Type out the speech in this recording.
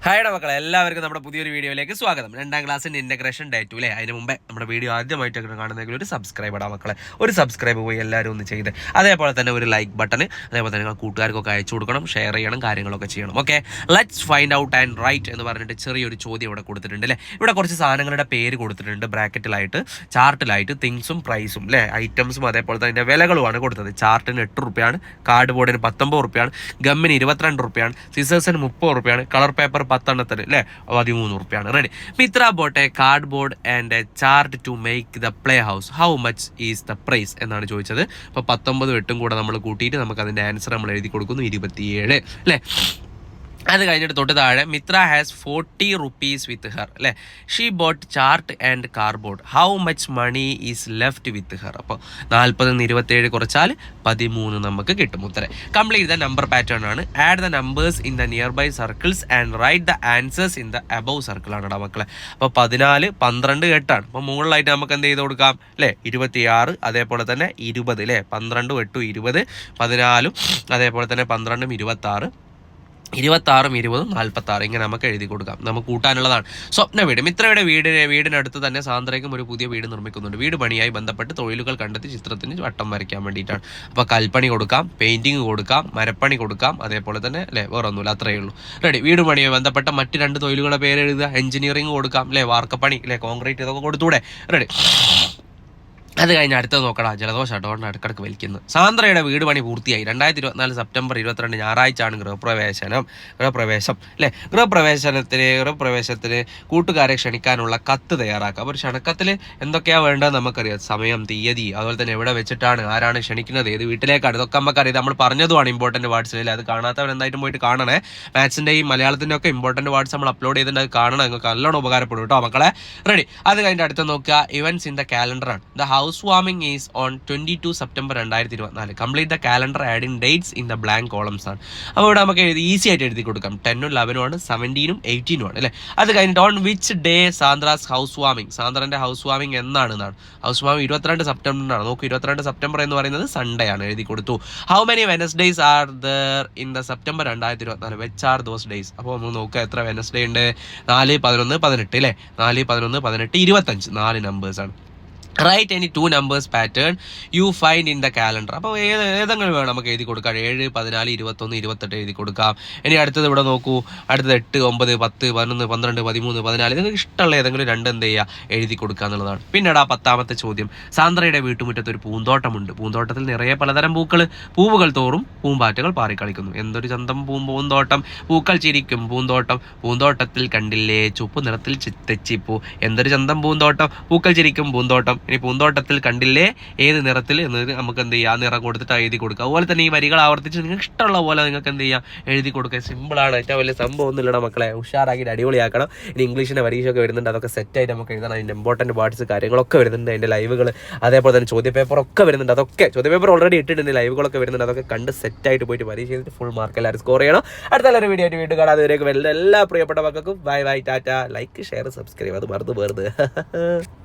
ഹായുടെ മക്കളെ, എല്ലാവർക്കും നമ്മുടെ പുതിയൊരു വീഡിയോയിലേക്ക് സ്വാഗതം. 2ാം ക്ലാസ്സിൻ്റെ ഇൻ്റഗ്രേഷൻ ഡേ 2 അല്ലേ? അതിന് മുമ്പേ നമ്മുടെ വീഡിയോ ആദ്യമായിട്ടൊക്കെ കാണുന്നെങ്കിൽ ഒരു സബ്സ്ക്രൈബ് ഇടാം മക്കളെ. ഒരു സബ്സ്ക്രൈബ് പോയി എല്ലാവരും ഒന്ന് ചെയ്ത്, അതേപോലെ തന്നെ ഒരു ലൈക്ക് ബട്ടൺ, അതേപോലെ തന്നെ നിങ്ങൾ കൂട്ടുകാർക്കൊക്കെ അയച്ചു കൊടുക്കണം, ഷെയർ ചെയ്യണം, കാര്യങ്ങളൊക്കെ ചെയ്യണം. Okay, let's find out and right എന്ന് പറഞ്ഞിട്ട് ചെറിയൊരു ചോദ്യം ഇവിടെ കൊടുത്തിട്ടുണ്ട് അല്ലേ? ഇവിടെ കുറച്ച് സാധനങ്ങളുടെ പേര് കൊടുത്തിട്ടുണ്ട് ബ്രാക്കറ്റിലായിട്ട്, ചാർട്ടിലായിട്ട്, തിങ്സും പ്രൈസും അല്ലേ, ഐറ്റംസും അതേപോലെ തന്നെ അതിൻ്റെ വിലകളുമാണ് കൊടുത്തത്. ചാർട്ടിന് 8 രൂപയാണ്, കാർഡ് ബോർഡിന് 19 രൂപയാണ്, ഗമ്മിന് 22 രൂപയാണ്, സിസേഴ്സിന് 30 രൂപയാണ്, കളർ പേപ്പർ 10 അല്ലേ 13 രൂപയാണ്. Ready. Mitra bought a cardboard and a chart to make the play house, how much is the price എന്നാണ് ചോദിച്ചത്. അപ്പോൾ 19 8 കൂടെ നമ്മൾ കൂട്ടിയിട്ട് നമുക്ക് അതിൻ്റെ ആൻസർ നമ്മൾ എഴുതി കൊടുക്കുന്നു, 27 അല്ലേ? അത് കഴിഞ്ഞിട്ട് തൊട്ട് താഴെ Mitra has 40 rupees with her അല്ലേ. She bought chart and cardboard, how much money is left with her. അപ്പോൾ 40 27 കുറച്ചാൽ 13 നമുക്ക് കിട്ടും ഉത്തരം. കംപ്ലീറ്റ് ദ നമ്പർ പാറ്റേൺ ആണ്. Add the numbers in the nearby circles and write the answers in the above circle ആണ് മക്കളെ. അപ്പോൾ 14 12 8 അപ്പോൾ മുകളിലായിട്ട് നമുക്ക് എന്ത് ചെയ്ത് കൊടുക്കാം അല്ലേ? 26, അതേപോലെ തന്നെ 20 അല്ലേ? 12 8 20, 14 അതേപോലെ തന്നെ 12 26, 26 20 46 ഇങ്ങനെ നമുക്ക് എഴുതി കൊടുക്കാം. നമുക്ക് കൂട്ടാനുള്ളതാണ്. സ്വപ്ന വീട്. മിത്രയുടെ വീടിനടുത്ത് തന്നെ സാന്ദ്രയ്ക്കും ഒരു പുതിയ വീട് നിർമ്മിക്കുന്നുണ്ട്. വീട് പണിയായി ബന്ധപ്പെട്ട് തൊഴിലുകൾ കണ്ടെത്തി ചിത്രത്തിന് വട്ടം വരയ്ക്കാൻ വേണ്ടിയിട്ടാണ്. അപ്പോൾ കൽപ്പണി കൊടുക്കാം, പെയിന്റിങ് കൊടുക്കാം, മരപ്പണി കൊടുക്കാം, അതേപോലെ തന്നെ അല്ലേ, വേറെ ഒന്നുമില്ല, അത്രയേ ഉള്ളൂ. റെഡി. വീട് പണിയുമായി ബന്ധപ്പെട്ട മറ്റ് 2 തൊഴിലുകളുടെ പേര് എഴുതുക. എഞ്ചിനീയറിംഗ് കൊടുക്കാം അല്ലേ, വാർക്കപ്പണി അല്ലേ, കോൺക്രീറ്റ് ഇതൊക്കെ കൊടുത്തൂടെ? റെഡി. അത് കഴിഞ്ഞ് അടുത്തത് നോക്കടാ, ജലദോഷം അടോണ്ട് ഇടക്കിടക്ക് വലിക്കുന്നു. സാന്ദ്രയുടെ വീട് പണി പൂർത്തിയായി. 2024 സെപ്റ്റംബർ 22 ഞായറാഴ്ചയാണ് ഗൃഹപ്രവേശം അല്ലേ. ഗൃഹപ്രവേശനത്തിന് കൂട്ടുകാരെ ക്ഷണിക്കാനുള്ള കത്ത് തയ്യാറാക്കാം. അപ്പോൾ ഒരു ക്ഷണക്കത്തിൽ എന്തൊക്കെയാണ് വേണ്ടത് നമുക്കറിയാം. സമയം, തീയതി, അതുപോലെ തന്നെ എവിടെ വെച്ചിട്ടാണ്, ആരാണ് ക്ഷണിക്കുന്നത്, ഏത് വീട്ടിലേക്കാണ്, ഇതൊക്കെ നമുക്കറിയാം. നമ്മൾ പറഞ്ഞതുമാണ് ഇമ്പോർട്ടൻറ്റ് വേർഡ്സ് അല്ലേ. അത് കാണാത്തവർ എന്തായിട്ടും പോയിട്ട് കാണണേ. മാത്സിൻ്റെയും മലയാളത്തിൻ്റെ ഒക്കെ ഇമ്പോർട്ടൻറ്റ് വേർഡ്സ് നമ്മൾ അപ്ലോഡ് ചെയ്തിട്ടുണ്ട്. അത് കാണണം, നിങ്ങൾക്ക് നല്ലോണം ഉപകാരപ്പെടും കേട്ടോ മക്കളെ. റെഡി. അത് കഴിഞ്ഞിട്ട് അടുത്ത് നോക്കുക, ഇവൻറ്റ്സ് ഇൻ ദ കാലണ്ടറാണ്. The house warming is on 22 September 2024. Complete the calendar adding dates in the blank columns ആണ്. അപ്പോൾ ഇവിടെ നമുക്ക് ഈസി ആയിട്ട് എഴുതി കൊടുക്കാം. 10 11 ആണ്, 17 18 ആണ് അല്ലേ. അത് കഴിഞ്ഞിട്ട് on which day Sandra's house warming, സാന്ദ്രന്റെ ഹൗസ് വാമിംഗ് എന്നാണെന്നാണ്. ഹൗസ് വാമിംഗ് 22 സെപ്റ്റംബറിനാണ്. നോക്കൂ, 22 സെപ്റ്റംബർ എന്ന് പറയുന്നത് സൺഡേ ആണ്, എഴുതി കൊടുത്തു. How many Wednesdays are there in the September 2024, വെച്ച് ആർ ദോസ് ഡേയ്സ്. അപ്പോൾ നമ്മൾ നോക്കുക എത്ര വെനസ്ഡേ ഉണ്ട്. 4 11 18 അല്ലേ. 4 11 18 25, 4 നമ്പേഴ്സാണ്. Write any 2 numbers pattern you find in the calendar. അപ്പോൾ ഏതെങ്കിലും വേണം നമുക്ക് എഴുതി കൊടുക്കാം. 7 14 21 28 എഴുതി കൊടുക്കാം. ഇനി അടുത്തത് ഇവിടെ നോക്കൂ, അടുത്തത് 8 9 10 11 12 13 14 നിങ്ങൾക്ക് ഇഷ്ടമുള്ള ഏതെങ്കിലും 2 എന്ത് ചെയ്യുക, എഴുതി കൊടുക്കുക എന്നുള്ളതാണ്. പിന്നെടാ 10ാമത്തെ ചോദ്യം, സാന്ദ്രയുടെ വീട്ടുമുറ്റത്ത് ഒരു പൂന്തോട്ടമുണ്ട്. പൂന്തോട്ടത്തിൽ നിറയെ പലതരം പൂവുകൾ തോറും പൂമ്പാറ്റകൾ പാറിക്കളിക്കുന്നു. എന്തൊരു ചന്തം പൂന്തോട്ടം, പൂക്കൾ ചിരിക്കും പൂന്തോട്ടം, പൂന്തോട്ടത്തിൽ കണ്ടില്ലേ ചുവപ്പ് നിറത്തിൽ തെച്ചിപ്പൂ. എന്തൊരു ചന്തം പൂന്തോട്ടം, പൂക്കൾ ചിരിക്കും പൂന്തോട്ടം. ഇനി പൂന്തോട്ടത്തിൽ കണ്ടില്ലേ ഏത് നിറത്തിൽ എന്ന് നമുക്ക് എന്ത് ചെയ്യുക, ആ നിറം കൊടുത്തിട്ട് എഴുതി കൊടുക്കുക. അതുപോലെ തന്നെ ഈ വരികൾ ആവർത്തിച്ച് നിങ്ങൾക്ക് ഇഷ്ടമുള്ള പോലെ നിങ്ങൾക്ക് എന്ത് ചെയ്യാം, എഴുതി കൊടുക്കുക. സിമ്പിളാണ്, ഏറ്റവും വലിയ സംഭവം ഒന്നും ഇല്ലടാ മക്കളെ. ഉഷാറാക്കിയിട്ട് അടിപൊളിയാക്കണം. ഇനി ഇംഗ്ലീഷിൻ്റെ പരീക്ഷയൊക്കെ വരുന്നുണ്ട്, അതൊക്കെ സെറ്റായിട്ട് നമുക്ക് എഴുതണം. അതിൻ്റെ ഇമ്പോർട്ടൻറ്റ് വേർഡ്സ് കാര്യങ്ങളൊക്കെ വരുന്നുണ്ട്, അതിൻ്റെ ലൈവുകൾ, അതേപോലെ തന്നെ ചോദ്യപേപ്പറൊക്കെ വരുന്നുണ്ട്. അതൊക്കെ ചോദ്യപേപ്പർ ഓൾറെഡി ഇട്ടിട്ടുണ്ട്, ലൈവുകളൊക്കെ വരുന്നുണ്ട്. അതൊക്കെ കണ്ട് സെറ്റായിട്ട് പോയിട്ട് പരീക്ഷ ചെയ്തിട്ട് ഫുൾ മാർക്ക് എല്ലാവരും സ്കോർ ചെയ്യണം. അടുത്ത നല്ലൊരു വീഡിയോ ആയിട്ട് വീണ്ടും കാണാതെ വരെയൊക്കെ എല്ലാ പ്രിയപ്പെട്ട മക്കൾക്കും bye bye Tata. Like share subscribe അത് മറന്നു.